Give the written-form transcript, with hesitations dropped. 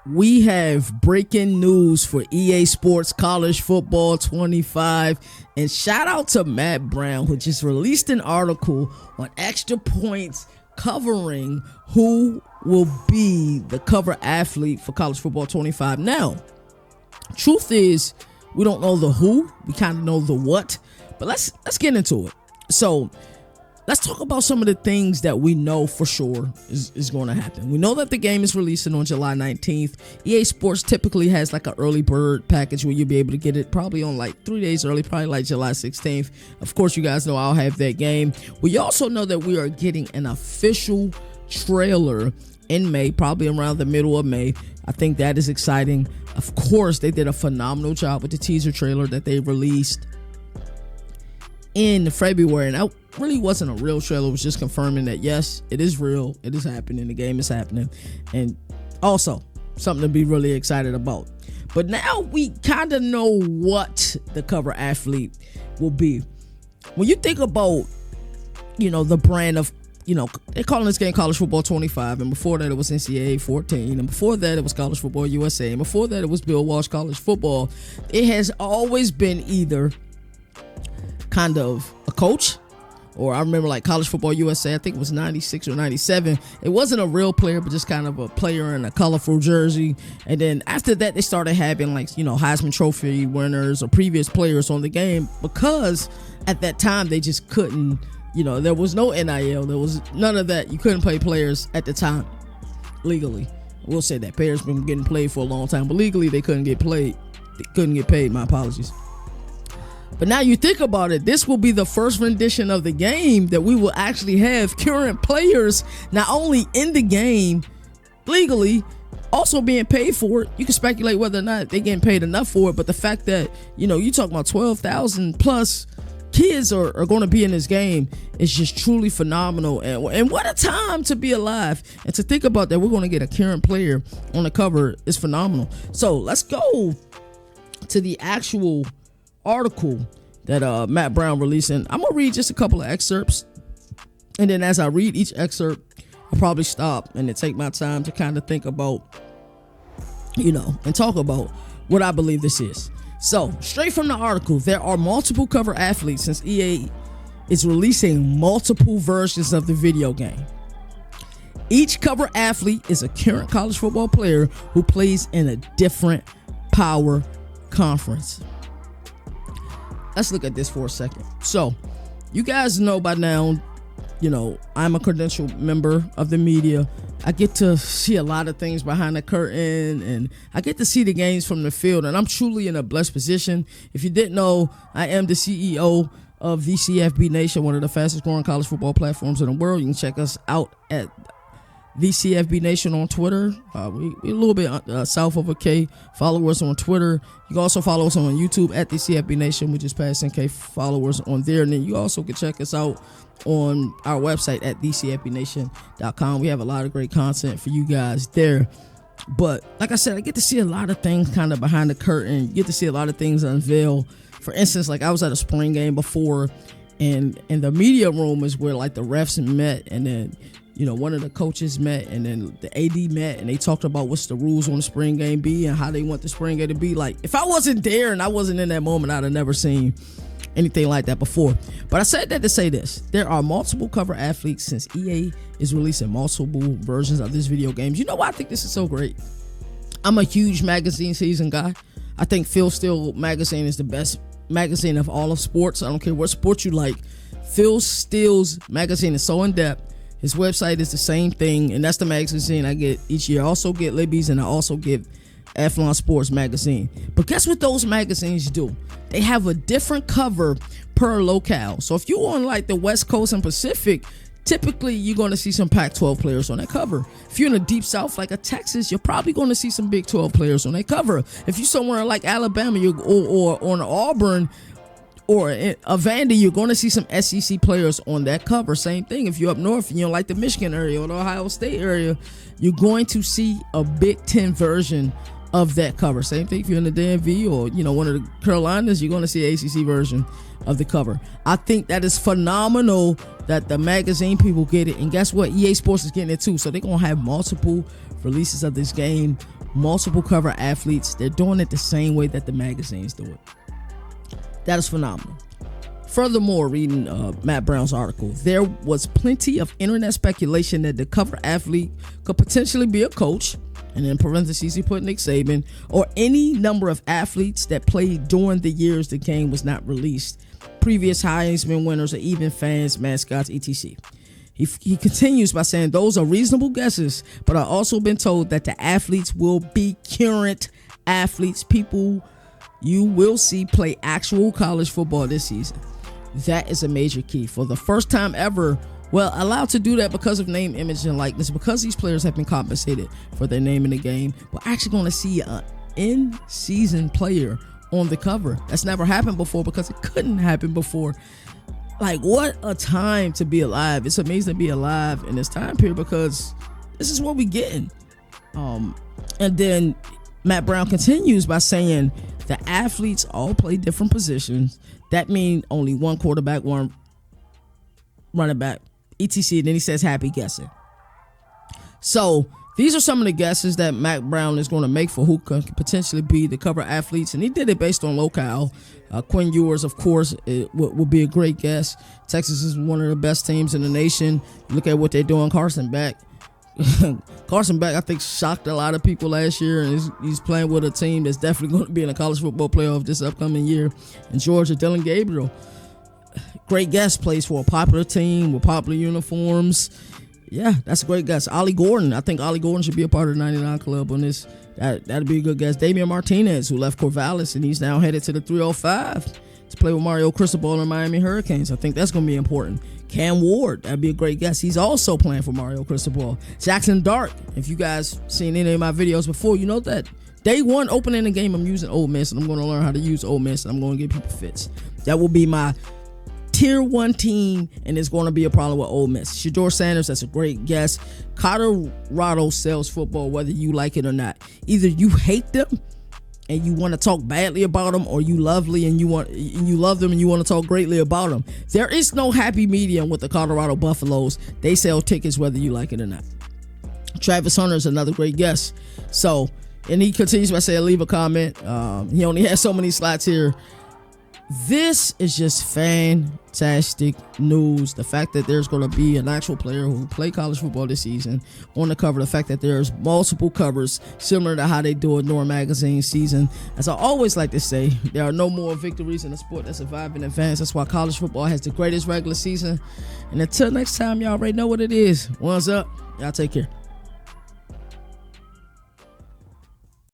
We have breaking news for EA Sports College Football 25. And shout out to Matt Brown, who just released an article on Extra Points covering who will be the cover athlete for College Football 25. Now, truth is, we don't know the who, we kind of know the what, but let's get into it. So let's talk about some of the things that we know for sure is going to happen. We know that the game is releasing on July 19th. EA Sports typically has like an early bird package where you'll be able to get it probably on like 3 days early, probably like July 16th. Of course, you guys know I'll have that game. We also know that we are getting an official trailer in May, probably around the middle of May. I think that is exciting. Of course, they did a phenomenal job with the teaser trailer that they released in February, and that really wasn't a real trailer. It was just confirming that yes, it is real, it is happening, the game is happening, and also something to be really excited about. But now we kind of know what the cover athlete will be. When you think about, the brand of, they're calling this game College Football 25, and before that it was NCAA 14, and before that it was College Football USA, and before that it was Bill Walsh College Football. It has always been either kind of a coach, or I remember like College Football USA, I think it was 96 or 97. It wasn't a real player, but just kind of a player in a colorful jersey. And then after that, they started having like, Heisman Trophy winners or previous players on the game, because at that time they just couldn't, there was no NIL, there was none of that. You couldn't play players at the time legally. We'll say that players been getting played for a long time, but legally they couldn't get played. They couldn't get paid. My apologies. But now you think about it, this will be the first rendition of the game that we will actually have current players not only in the game legally, also being paid for it. You can speculate whether or not they're getting paid enough for it, but the fact that, you talk about 12,000 plus kids are going to be in this game is just truly phenomenal. And what a time to be alive. And to think about that, we're going to get a current player on the cover is phenomenal. So let's go to the actual article that Matt Brown released, and I'm gonna read just a couple of excerpts, and then as I read each excerpt, I'll probably stop and then take my time to kind of think about, and talk about what I believe this is. So straight from the article, there are multiple cover athletes since EA is releasing multiple versions of the video game. Each cover athlete is a current college football player who plays in a different power conference. Let's look at this for a second. So, you guys know by now, I'm a credentialed member of the media. I get to see a lot of things behind the curtain, and I get to see the games from the field, and I'm truly in a blessed position. If you didn't know, I am the CEO of VCFB Nation, one of the fastest growing college football platforms in the world. You can check us out at VCFB Nation on Twitter. We're a little bit south of a K. Follow us on Twitter. You can also follow us on YouTube at VCFB Nation. We just passed 10K followers on there. And then you also can check us out on our website at VCFBNation.com. We have a lot of great content for you guys there. But like I said, I get to see a lot of things kind of behind the curtain. You get to see a lot of things unveil. For instance, like I was at a spring game before, and the media room is where like the refs met, and then one of the coaches met, and then the AD met, and they talked about what's the rules on the spring game be and how they want the spring game to be. Like, if I wasn't there and I wasn't in that moment, I'd have never seen anything like that before. But I said that to say this. There are multiple cover athletes since EA is releasing multiple versions of this video games. You know why I think this is so great? I'm a huge magazine season guy. I think Phil Steele magazine is the best magazine of all of sports. I don't care what sport you like. Phil Steele's magazine is so in-depth. His website is the same thing, and that's the magazine I get each year. I also get Libby's, and I also get Athlon Sports magazine. But guess what those magazines do? They have a different cover per locale. So if you're on like the West Coast and Pacific, typically you're going to see some Pac-12 players on that cover. If you're in the deep south like a Texas, you're probably going to see some Big 12 players on that cover. If you're somewhere like Alabama or on Auburn, or a Vandy, you're going to see some SEC players on that cover. Same thing if you're up north, like the Michigan area or the Ohio State area, you're going to see a Big Ten version of that cover. Same thing if you're in the DMV or one of the Carolinas, you're going to see an ACC version of the cover. I think that is phenomenal that the magazine people get it, and guess what? EA Sports is getting it too. So they're going to have multiple releases of this game multiple cover athletes. They're doing it the same way that the magazines do it. That is phenomenal. Furthermore, reading Matt Brown's article, there was plenty of internet speculation that the cover athlete could potentially be a coach, and in parentheses he put Nick Saban, or any number of athletes that played during the years the game was not released, previous Heisman winners, or even fans, mascots, etc. He continues by saying those are reasonable guesses, but I've also been told that the athletes will be current athletes, people you will see play actual college football this season. That is a major key. For the first time ever, well, allowed to do that because of name, image, and likeness, because these players have been compensated for their name in the game. We're actually going to see an in-season player on the cover. That's never happened before because it couldn't happen before. Like, what a time to be alive. It's amazing to be alive in this time period because this is what we're getting. And then Matt Brown continues by saying the athletes all play different positions. That means only one quarterback, one running back, etc. And then he says, happy guessing. So these are some of the guesses that Matt Brown is going to make for who could potentially be the cover athletes. And he did it based on locale. Quinn Ewers, of course, would be a great guess. Texas is one of the best teams in the nation. Look at what they're doing. Carson Beck, I think, shocked a lot of people last year, and he's playing with a team that's definitely going to be in a college football playoff this upcoming year. In Georgia, Dylan Gabriel, great guess, plays for a popular team with popular uniforms. Yeah, that's a great guess. Ollie Gordon, I think Ollie Gordon should be a part of the 99 Club on this. That'd be a good guess. Damian Martinez, who left Corvallis, and he's now headed to the 305 to play with Mario Cristobal and the Miami Hurricanes. I think that's going to be important. Cam Ward, that'd be a great guess. He's also playing for Mario Cristobal. Jackson Dart, if you guys seen any of my videos before, you know that day one opening the game, I'm using Ole Miss, and I'm going to learn how to use Ole Miss, and I'm going to give people fits. That will be my tier 1 team, and it's going to be a problem with Ole Miss. Shedeur Sanders, that's a great guess. Colorado sells football whether you like it or not. Either you hate them and you want to talk badly about them, or you love them and you want to talk greatly about them. There is no happy medium with the Colorado Buffaloes. They sell tickets whether you like it or not. Travis Hunter is another great guess. So, and he continues by saying, leave a comment. He only has so many slots here. This is just fantastic news. The fact that there's going to be an actual player who play college football this season on the cover. The fact that there's multiple covers similar to how they do it during magazine season. As I always like to say, there are no more victories in a sport that survive in advance. That's why college football has the greatest regular season. And until next time, y'all already know what it is. One's up. Y'all take care.